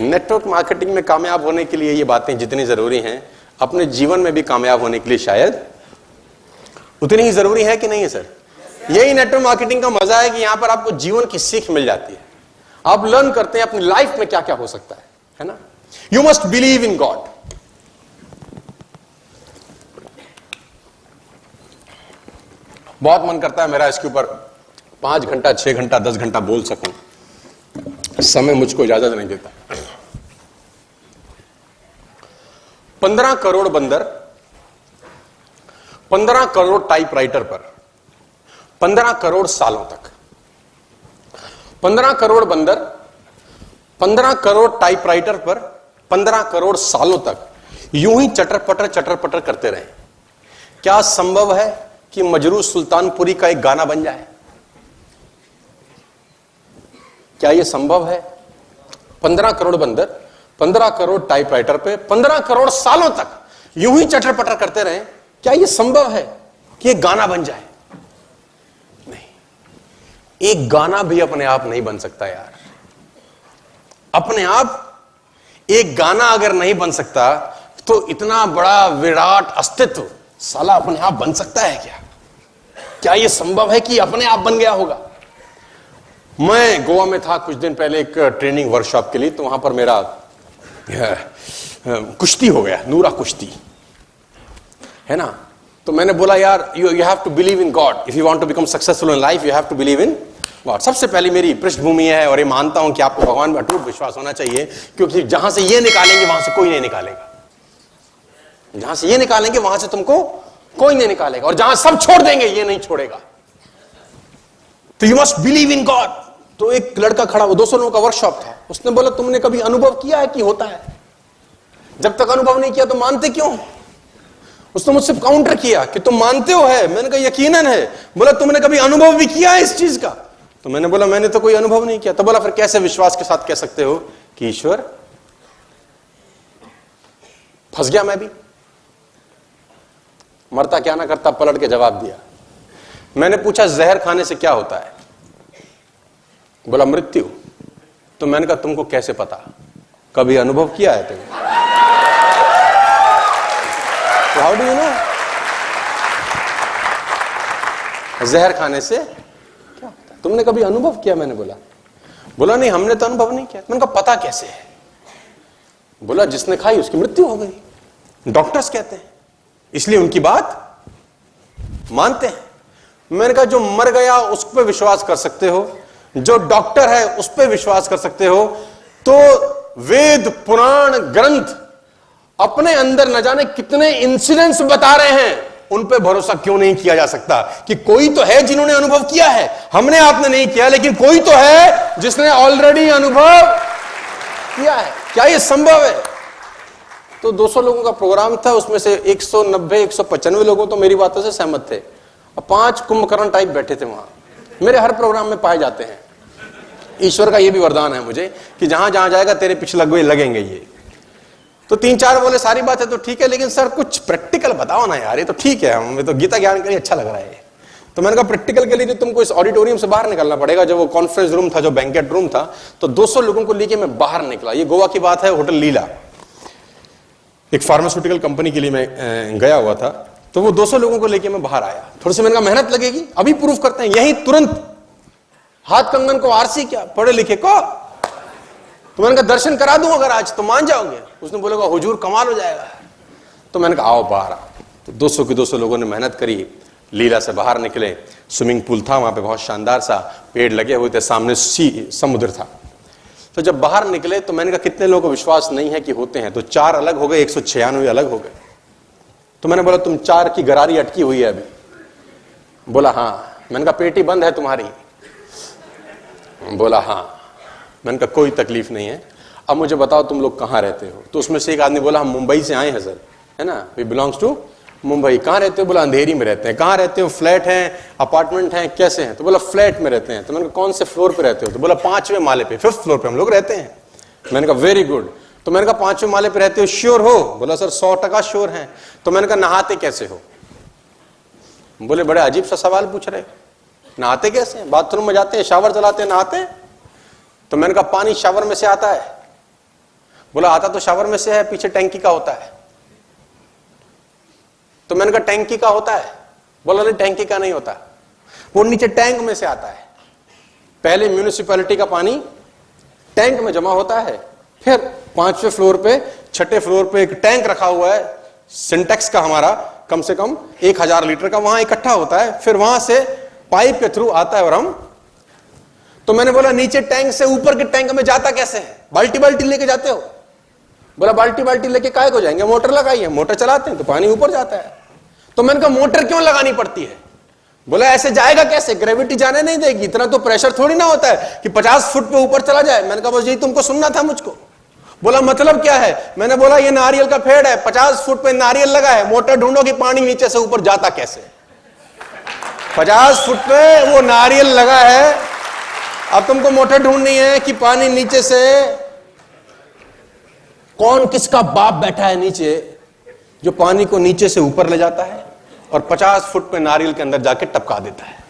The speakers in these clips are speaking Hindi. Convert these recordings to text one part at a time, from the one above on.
नेटवर्क मार्केटिंग में कामयाब होने के लिए ये बातें जितनी जरूरी हैं, अपने जीवन में भी कामयाब होने के लिए शायद उतनी ही जरूरी है कि नहीं है सर? यही नेटवर्क मार्केटिंग का मजा है कि यहां पर आपको जीवन की सीख मिल जाती है। आप लर्न करते हैं अपनी लाइफ में क्या क्या हो सकता है ना? You must believe in God. बहुत मन करता है मेरा इसके ऊपर 5 घंटा 6 घंटा 10 घंटा बोल सकूं, समय मुझको इजाजत नहीं देता। 15 करोड़ बंदर 15 करोड़ टाइपराइटर पर 15 करोड़ सालों तक, 15 करोड़ बंदर 15 करोड़ टाइपराइटर पर 15 करोड़ सालों तक यूं ही चटर पटर करते रहे। क्या संभव है कि मजरू सुल्तानपुरी का एक गाना बन जाए? क्या यह संभव है? 15 करोड़ बंदर 15 करोड़ टाइपराइटर पे 15 करोड़ सालों तक यूं ही चटर पटर करते रहे, क्या यह संभव है कि एक गाना बन जाए? नहीं, एक गाना भी अपने आप नहीं बन सकता यार। अपने आप एक गाना अगर नहीं बन सकता तो इतना बड़ा विराट अस्तित्व साला अपने आप बन सकता है क्या? क्या यह संभव है कि अपने आप बन गया होगा? मैं गोवा में था कुछ दिन पहले एक ट्रेनिंग वर्कशॉप के लिए, तो वहां पर मेरा कुश्ती हो गया, नूरा कुश्ती है ना। तो मैंने बोला यार you have to believe in God if you want to become successful in life, you have to believe in God. सबसे पहले मेरी पृष्ठभूमि है और ये मानता हूं कि आपको भगवान में अटूट विश्वास होना चाहिए, क्योंकि जहां से ये निकालेंगे वहां से कोई नहीं निकालेगा। जहां से ये निकालेंगे वहां से तुमको कोई नहीं निकालेगा, और जहां सब छोड़ देंगे ये नहीं छोड़ेगा। तो you must believe in God. तो एक लड़का खड़ा, वो 200 लोगों का वर्कशॉप था, उसने बोला तुमने कभी अनुभव किया है कि होता है? जब तक अनुभव नहीं किया तो मानते क्यों? उसने मुझसे काउंटर किया कि तुम मानते हो है। मैंने कहा यकीनन है। बोला तुमने कभी अनुभव भी किया है इस चीज का? तो मैंने बोला मैंने तो कोई अनुभव नहीं किया। तो बोला फिर कैसे विश्वास के साथ कह सकते हो कि ईश्वर? फंस गया मैं भी, मरता क्या ना करता, पलट के जवाब दिया। मैंने पूछा जहर खाने से क्या होता है? बोला मृत्यु। तो मैंने कहा तुमको कैसे पता? कभी अनुभव किया है तुमने? How do you know? जहर खाने से क्या होता है? तुमने कभी अनुभव किया? मैंने बोला नहीं हमने तो अनुभव नहीं किया। मैंने कहा पता कैसे है? बोला जिसने खाई उसकी मृत्यु हो गई, डॉक्टर्स कहते हैं, इसलिए उनकी बात मानते हैं। मैंने कहा जो मर गया उस पर विश्वास कर सकते हो, जो डॉक्टर है उस पर विश्वास कर सकते हो, तो वेद पुराण ग्रंथ अपने अंदर न जाने कितने इंसिडेंट्स बता रहे हैं, उन पे भरोसा क्यों नहीं किया जा सकता कि कोई तो है जिन्होंने अनुभव किया है? हमने आपने नहीं किया, लेकिन कोई तो है जिसने ऑलरेडी अनुभव किया है। क्या यह संभव है? तो 200 लोगों का प्रोग्राम था, उसमें से 190-195 लोगों तो मेरी बातों से सहमत थे, और 5 कुंभकर्ण टाइप बैठे थे वहां। मेरे हर प्रोग्राम में पाए जाते हैं। ईश्वर का यह भी वरदान है मुझे कि जहां जहां जाएगा तेरे पीछे लगेंगे ये। तो 3-4 बोले सारी बात है तो ठीक है, लेकिन सर कुछ प्रैक्टिकल बताओ ना यार। ये तो ठीक है, हमें तो गीता ज्ञान के लिए अच्छा लग रहा है। तो मैंने कहा प्रैक्टिकल के लिए तो तुमको इस ऑडिटोरियम से बाहर निकलना पड़ेगा। जब वो कॉन्फ्रेंस रूम था, जो बैंकेट रूम था, तो 200 लोगों को लेके मैं बाहर निकला। ये गोवा की बात है, होटल लीला, एक फार्मास्यूटिकल कंपनी के लिए मैं गया हुआ था। तो वो 200 लोगों को लेके मैं बाहर आया। थोड़ी सी मैंने कहा मेहनत लगेगी, अभी प्रूफ करते हैं यही तुरंत। हाथ कंगन को आरसी क्या, पढ़े लिखे को। तो मैंने कहा दर्शन करा दूं अगर आज तो मान जाओगे? उसने बोलेगा हुजूर कमाल हो जाएगा। तो मैंने कहा आओ बाहर। तो 200 के 200 लोगों ने मेहनत करी, लीला से बाहर निकले। स्विमिंग पूल था वहां पे, बहुत शानदार सा, पेड़ लगे हुए थे, सामने समुद्र था। तो जब बाहर निकले तो मैंने कहा कितने लोगों को विश्वास नहीं है कि होते हैं? तो 4 अलग हो गए, 196 अलग हो गए। तो मैंने बोला तुम 4 की गरारी अटकी हुई है अभी? बोला हाँ। मैंने कहा पेटी बंद है तुम्हारी? बोला हाँ। मैंने कहा कोई तकलीफ नहीं है, अब मुझे बताओ तुम लोग कहाँ रहते हो? तो उसमें से एक आदमी बोला हम मुंबई से आए हैं सर, है ना, वी बिलोंग्स टू मुंबई। कहाँ रहते हो? बोला अंधेरी में रहते हैं। कहाँ रहते हो? फ्लैट है, अपार्टमेंट है, कैसे हैं? तो बोला फ्लैट में रहते हैं। तो मैंने कहा कौन से फ्लोर पे रहते हो? तो बोला 5वें माले पे, 5th फ्लोर पे हम लोग रहते हैं। मैंने कहा वेरी गुड। तो मैंने कहा 5वें माले पे रहते हो, श्योर हो? बोला सर 100% श्योर है। तो मैंने कहा नहाते कैसे हो? बोले बड़े अजीब सा सवाल पूछ रहे, नहाते कैसे हैं? बाथरूम में जाते हैं, शावर चलाते हैं, नहाते हैं? तो मैंने कहा पानी शावर में से आता है। बोला आता तो शावर में से है, पीछे टैंकी का होता है। तो मैंने कहा टैंकी का होता है? बोला नहीं टैंकी का नहीं होता, वो नीचे टैंक में से आता है। पहले म्यूनिसिपैलिटी का पानी टैंक में जमा होता है, फिर 5वें फ्लोर पे, 6ठे फ्लोर पे एक टैंक रखा हुआ है सिंटेक्स का, हमारा कम से कम 1000 लीटर का, वहां इकट्ठा होता है, फिर वहां से पाइप के थ्रू आता है और हम। तो मैंने बोला नीचे टैंक से ऊपर के टैंक में जाता कैसे है? बाल्टी बाल्टी लेके जाते हो? बोला बाल्टी बाल्टी लेके काहे को जाएंगे, मोटर लगाई है, मोटर चलाते हैं तो पानी ऊपर जाता है। तो मैंने कहा मोटर क्यों लगानी पड़ती है? बोला ऐसे जाएगा कैसे, ग्रेविटी जाने नहीं देगी, इतना तो प्रेशर थोड़ी ना होता है कि 50 फुट पे ऊपर चला जाए। मैंने कहा बस यही तुमको सुनना था मुझको। बोला मतलब क्या है? मैंने बोला ये नारियल का पेड़ है, 50 फुट पे नारियल लगा है, मोटर ढूंढो कि पानी नीचे से ऊपर जाता कैसे। 50 फुट पे वो नारियल लगा है, अब तुमको मोटर ढूंढनी है कि पानी नीचे से, कौन किसका बाप बैठा है नीचे जो पानी को नीचे से ऊपर ले जाता है और 50 फुट पे नारियल के अंदर जाके टपका देता है।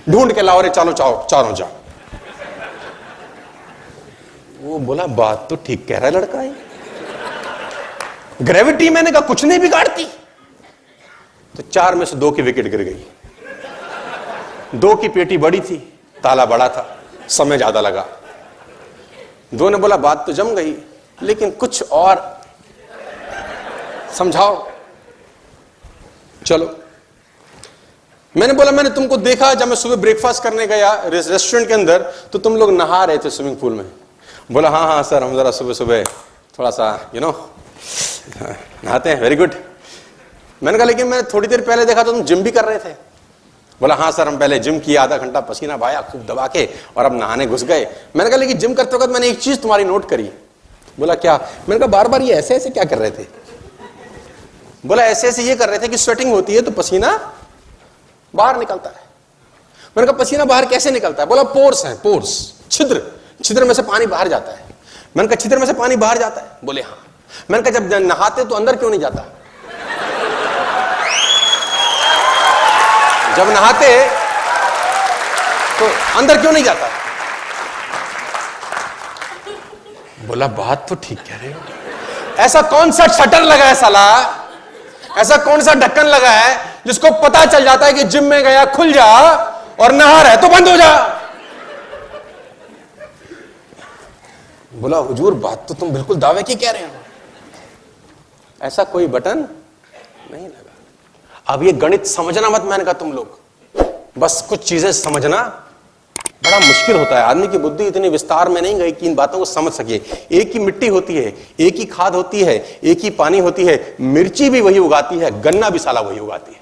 ढूंढ के लाओ रे, चलो चारों जाओ। वो बोला बात तो ठीक कह रहा है लड़का है, ग्रेविटी मैंने कहा कुछ नहीं बिगाड़ती। तो 4 में से 2 की विकेट गिर गई। 2 की पेटी बड़ी थी, ताला बड़ा था, समय ज्यादा लगा। 2 ने बोला बात तो जम गई, लेकिन कुछ और समझाओ। चलो मैंने बोला मैंने तुमको देखा जब मैं सुबह ब्रेकफास्ट करने गया रेस्टोरेंट के अंदर, तो तुम लोग नहा रहे थे स्विमिंग पूल में। बोला हाँ हाँ सर, हम जरा सुबह सुबह थोड़ा सा नहाते हैं। Very good. मैंने कहा लेकिन मैंने थोड़ी देर पहले देखा तो तुम जिम भी कर रहे थे। बोला हाँ सर, हम पहले जिम किया, आधा घंटा पसीना बहाया खूब दबा के, और अब नहाने घुस गए। मैंने कहा लेकिन जिम करते वक्त मैंने एक चीज तुम्हारी नोट करी। बोला क्या? मैंने कहा बार बार ये ऐसे ऐसे क्या कर रहे थे? बोला ऐसे ऐसे ये कर रहे थे कि स्वेटिंग होती है तो पसीना बाहर निकलता है। मैंने कहा पसीना बाहर कैसे निकलता है? बोला पोर्स है, पोर्स, छिद्र, छिद्र में से पानी बाहर जाता है। मैंने कहा छिद्र में से पानी बाहर जाता है? बोले हाँ। मैंने कहा जब नहाते तो अंदर क्यों नहीं जाता? जब नहाते तो अंदर क्यों नहीं जाता? बोला बात तो ठीक कह रहे हो। ऐसा कौन सा शटर लगा है साला, ऐसा कौन सा ढक्कन लगा है जिसको पता चल जाता है कि जिम में गया खुल जा और नहा रहा है तो बंद हो जा? बोला हुजूर बात तो तुम बिल्कुल दावे की कह रहे हो, ऐसा कोई बटन नहीं लगा। अब ये गणित समझना मत, मैंने कहा तुम लोग बस कुछ चीजें समझना बड़ा मुश्किल होता है। आदमी की बुद्धि इतनी विस्तार में नहीं गई कि इन बातों को समझ सके। एक ही मिट्टी होती है, एक ही खाद होती है, एक ही पानी होती है, मिर्ची भी वही उगाती है, गन्ना भी साला वही उगाती है।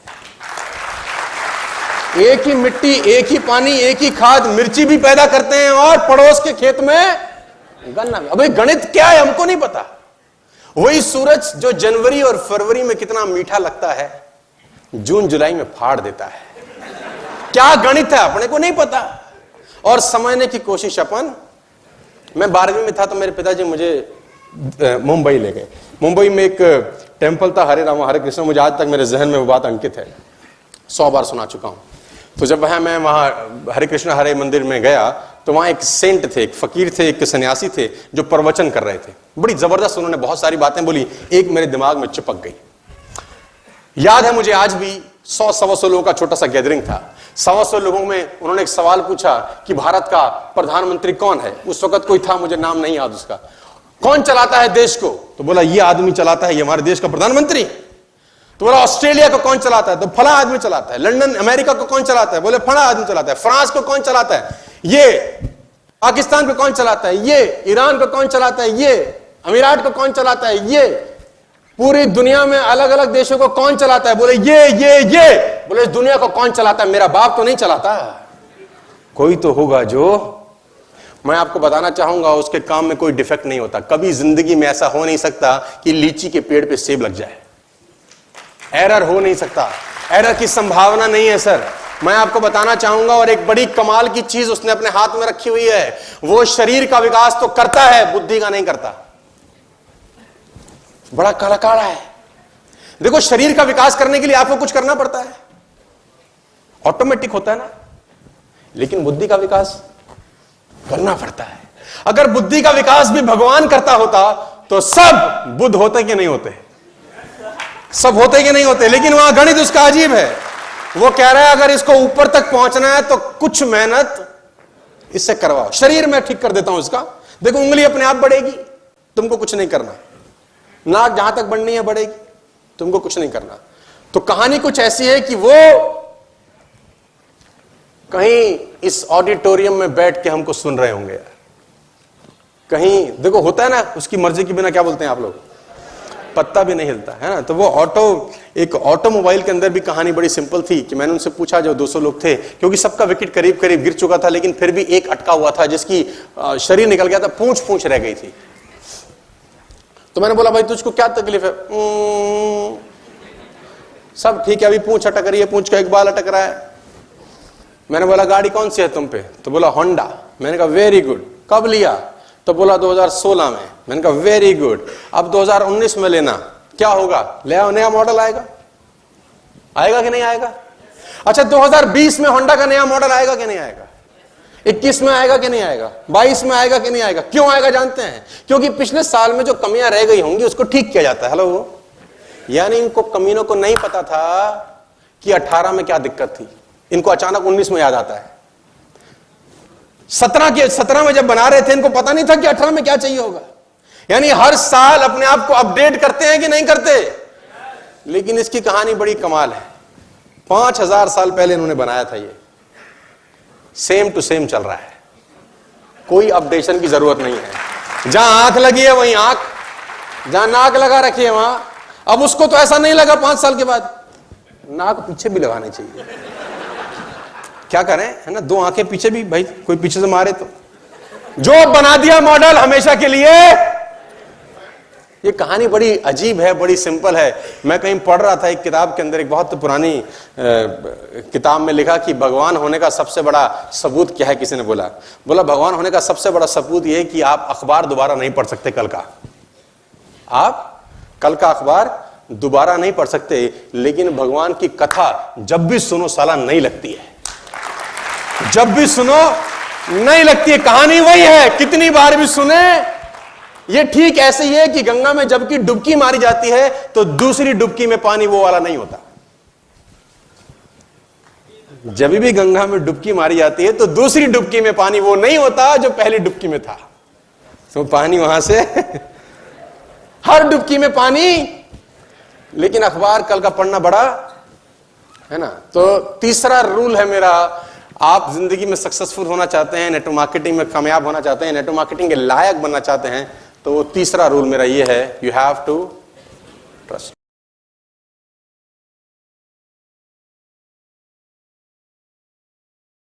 एक ही मिट्टी, एक ही पानी, एक ही खाद, मिर्ची भी पैदा करते हैं और पड़ोस के खेत में गन्ना भी। अबे गणित क्या है हमको नहीं पता। वही सूरज जो जनवरी और फरवरी में कितना मीठा लगता है, जून जुलाई में फाड़ देता है। क्या गणित है अपने को नहीं पता और समझने की कोशिश अपन। मैं 12वीं में था तो मेरे पिताजी मुझे मुंबई ले गए। मुंबई में एक टेंपल था हरे राम हरे कृष्ण, मुझे आज तक मेरे जहन में वो बात अंकित है, 100 बार सुना चुका हूं। तो जब मैं वहां हरे कृष्ण हरे मंदिर में गया तो वहां एक सेंट थे, एक फकीर थे, एक सन्यासी थे जो प्रवचन कर रहे थे। बड़ी जबरदस्त उन्होंने बहुत सारी बातें बोली, एक मेरे दिमाग में चिपक गई। याद है मुझे आज भी, 100-125 लोगों का छोटा सा गैदरिंग था। 125 लोगों में उन्होंने एक सवाल पूछा कि भारत का प्रधानमंत्री कौन है। उस वक्त कोई था, मुझे नाम नहीं याद उसका। कौन चलाता है देश को? तो बोला ये आदमी चलाता है, ये हमारे देश का प्रधानमंत्री। तो बोला ऑस्ट्रेलिया को कौन चलाता है? तो फला आदमी चलाता है। लंदन अमेरिका को कौन चलाता है? बोले फला आदमी चलाता है। फ्रांस को कौन चलाता है? ये। पाकिस्तान को कौन चलाता है? ये। ईरान को कौन चलाता है? ये। अमीरात को कौन चलाता है? ये। पूरी दुनिया में अलग अलग देशों को कौन चलाता है? बोले ये। बोले इस दुनिया को कौन चलाता है? मेरा बाप तो नहीं चलाता, कोई तो होगा जो। मैं आपको बताना चाहूंगा उसके काम में कोई डिफेक्ट नहीं होता। कभी जिंदगी में ऐसा हो नहीं सकता कि लीची के पेड़ पे सेब लग जाए। एरर हो नहीं सकता, एरर की संभावना नहीं है सर। मैं आपको बताना चाहूंगा, और एक बड़ी कमाल की चीज उसने अपने हाथ में रखी हुई है, वो शरीर का विकास तो करता है, बुद्धि का नहीं करता। बड़ा कलाकार है। देखो शरीर का विकास करने के लिए आपको कुछ करना पड़ता है, ऑटोमेटिक होता है ना, लेकिन बुद्धि का विकास करना पड़ता है। अगर बुद्धि का विकास भी भगवान करता होता तो सब बुद्ध होते कि नहीं होते? सब होते कि नहीं होते? लेकिन वहां गणित उसका अजीब है। वो कह रहा है अगर इसको ऊपर तक पहुंचना है तो कुछ मेहनत इससे करवाओ। शरीर में ठीक कर देता हूं इसका, देखो उंगली अपने आप बढ़ेगी, तुमको कुछ नहीं करना। नाक जहां तक बढ़नी है बढ़ेगी, तुमको कुछ नहीं करना। तो कहानी कुछ ऐसी है कि वो कहीं इस ऑडिटोरियम में बैठ के हमको सुन रहे होंगे यार। कहीं देखो होता है ना, उसकी मर्जी के बिना क्या बोलते हैं आप लोग, पत्ता भी नहीं हिलता है ना। तो वो एक ऑटोमोबाइल के अंदर भी कहानी बड़ी सिंपल थी कि मैंने उनसे पूछा, जो 200 लोग थे, क्योंकि सबका विकेट करीब करीब गिर चुका था, लेकिन फिर भी एक अटका हुआ था जिसकी शरीर निकल गया था, पूंछ रह गई थी। तो मैंने बोला भाई तुझको क्या तकलीफ है? सब ठीक है, अभी पूंछ अटक रही है, पूंछ का एक बाल अटक रहा है। मैंने बोला गाड़ी कौन सी है तुम पे? तो बोला होंडा। मैंने कहा वेरी गुड, कब लिया? तो बोला 2016 में। मैंने कहा वेरी गुड, अब 2019 में लेना, क्या होगा? ले आओ, नया मॉडल आएगा। आएगा कि नहीं आएगा? अच्छा 2020 में होंडा का नया मॉडल आएगा कि नहीं आएगा? 21 में आएगा कि नहीं आएगा? 22 में आएगा कि नहीं आएगा? क्यों आएगा जानते हैं? क्योंकि पिछले साल में जो कमियां रह गई होंगी उसको ठीक किया जाता है। हेलो, यानी इनको कमीनों को नहीं पता था कि 18 में क्या दिक्कत थी, इनको अचानक 19 में याद आता है। 17 में जब बना रहे थे इनको पता नहीं था कि 18 में क्या चाहिए होगा। यानी हर साल अपने आप को अपडेट करते हैं कि नहीं करते? लेकिन इसकी कहानी बड़ी कमाल है। 5000 साल पहले इन्होंने बनाया था, ये सेम टू सेम चल रहा है, कोई अपडेशन की जरूरत नहीं है। जहां आंख लगी है वहीं आंख, जहां नाक लगा रखी है वहां। अब उसको तो ऐसा नहीं लगा 5 साल के बाद, नाक पीछे भी लगानी चाहिए। क्या करें, है ना, 2 आंखें पीछे भी, भाई कोई पीछे से मारे तो। जो बना दिया मॉडल हमेशा के लिए। ये कहानी बड़ी अजीब है, बड़ी सिंपल है। मैं कहीं पढ़ रहा था एक किताब के अंदर, एक बहुत पुरानी किताब में लिखा कि भगवान होने का सबसे बड़ा सबूत क्या है। किसी ने बोला भगवान होने का सबसे बड़ा सबूत यह है कि आप अखबार दोबारा नहीं पढ़ सकते कल का। आप कल का अखबार दोबारा नहीं पढ़ सकते, लेकिन भगवान की कथा जब भी सुनो साला नहीं लगती है, जब भी सुनो नहीं लगती है। कहानी वही है, कितनी बार भी सुने। ये ठीक ऐसे ही है कि गंगा में जबकि डुबकी मारी जाती है तो दूसरी डुबकी में पानी वो वाला नहीं होता। जब भी गंगा में डुबकी मारी जाती है तो दूसरी डुबकी में पानी वो नहीं होता जो पहली डुबकी में था। तो पानी वहां से हर डुबकी में पानी, लेकिन अखबार कल का पढ़ना बड़ा है ना। तो तीसरा रूल है मेरा, आप जिंदगी में सक्सेसफुल होना चाहते हैं, नेटवर्क मार्केटिंग में कामयाब होना चाहते हैं, नेटवर्क मार्केटिंग के लायक बनना चाहते हैं, तो तीसरा रूल मेरा ये है, यू हैव टू ट्रस्ट।